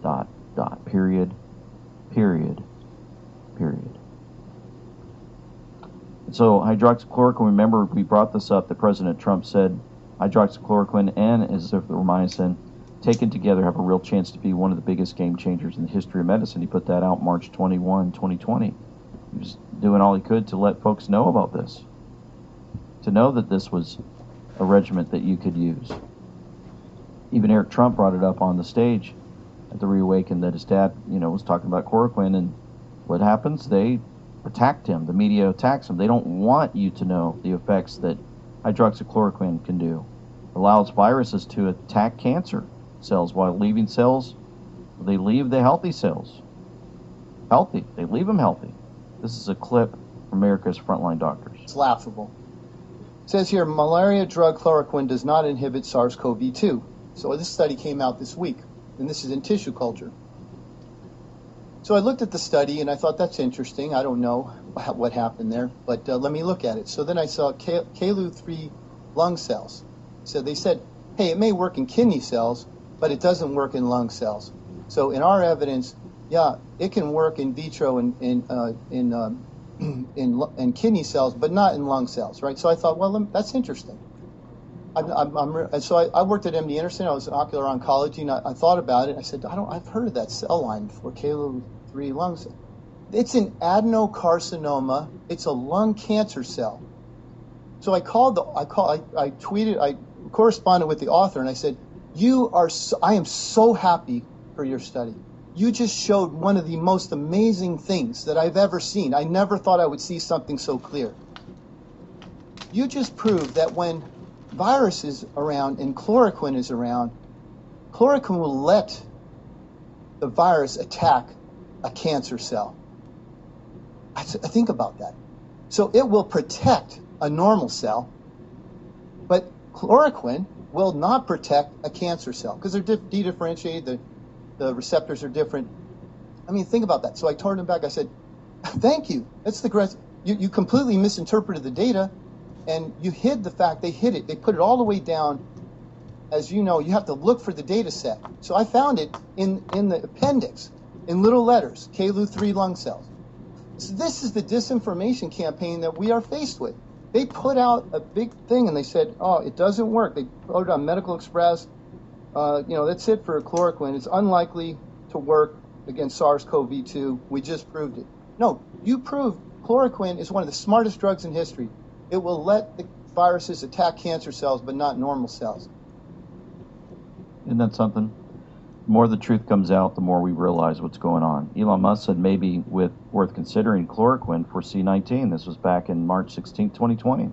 dot, dot, period, period, period. So hydroxychloroquine, remember we brought this up, that President Trump said hydroxychloroquine and azithromycin taken together have a real chance to be one of the biggest game changers in the history of medicine. He put that out March 21, 2020. He was doing all he could to let folks know about this, to know that this was a regimen that you could use. Even Eric Trump brought it up on the stage at the Reawaken that his dad, was talking about chloroquine, and what happens? They attacked him. The media attacks him. They don't want you to know the effects that hydroxychloroquine can do. It allows viruses to attack cancer cells while leaving cells. They leave the healthy cells healthy. They leave them healthy. This is a clip from America's Frontline Doctors. It's laughable. It says here, malaria drug chloroquine does not inhibit SARS-CoV-2. So this study came out this week, and this is in Tissue Culture. So I looked at the study, and I thought, that's interesting. I don't know what happened there, but let me look at it. So then I saw Calu-3 lung cells. So they said, hey, it may work in kidney cells, but it doesn't work in lung cells. So in our evidence, yeah, it can work in vitro in kidney cells, but not in lung cells, right? So I thought, well, that's interesting. So I worked at MD Anderson. I was in ocular oncology, and I thought about it. I said, I've heard of that cell line before, Calu-3 lung cell. It's an adenocarcinoma. It's a lung cancer cell. So I tweeted, I corresponded with the author, and I said, I am so happy for your study. You just showed one of the most amazing things that I've ever seen. I never thought I would see something so clear. You just proved that when virus is around and chloroquine is around, chloroquine will let the virus attack a cancer cell. I think about that. So it will protect a normal cell, but chloroquine will not protect a cancer cell because they're dedifferentiated, the receptors are different. I mean, think about that. So I turned him back. I said, thank you. That's the great. You completely misinterpreted the data, and you hid the fact they hid it. They put it all the way down. As you know, you have to look for the data set. So I found it in the appendix, in little letters, Calu-3 lung cells. So this is the disinformation campaign that we are faced with. They put out a big thing and they said, oh, it doesn't work. They put it on Medical Express. That's it for chloroquine. It's unlikely to work against SARS-CoV-2. We just proved it. No, you proved chloroquine is one of the smartest drugs in history. It will let the viruses attack cancer cells, but not normal cells. Isn't that something? The more the truth comes out, the more we realize what's going on. Elon Musk said maybe worth considering chloroquine for C-19. This was back in March 16, 2020.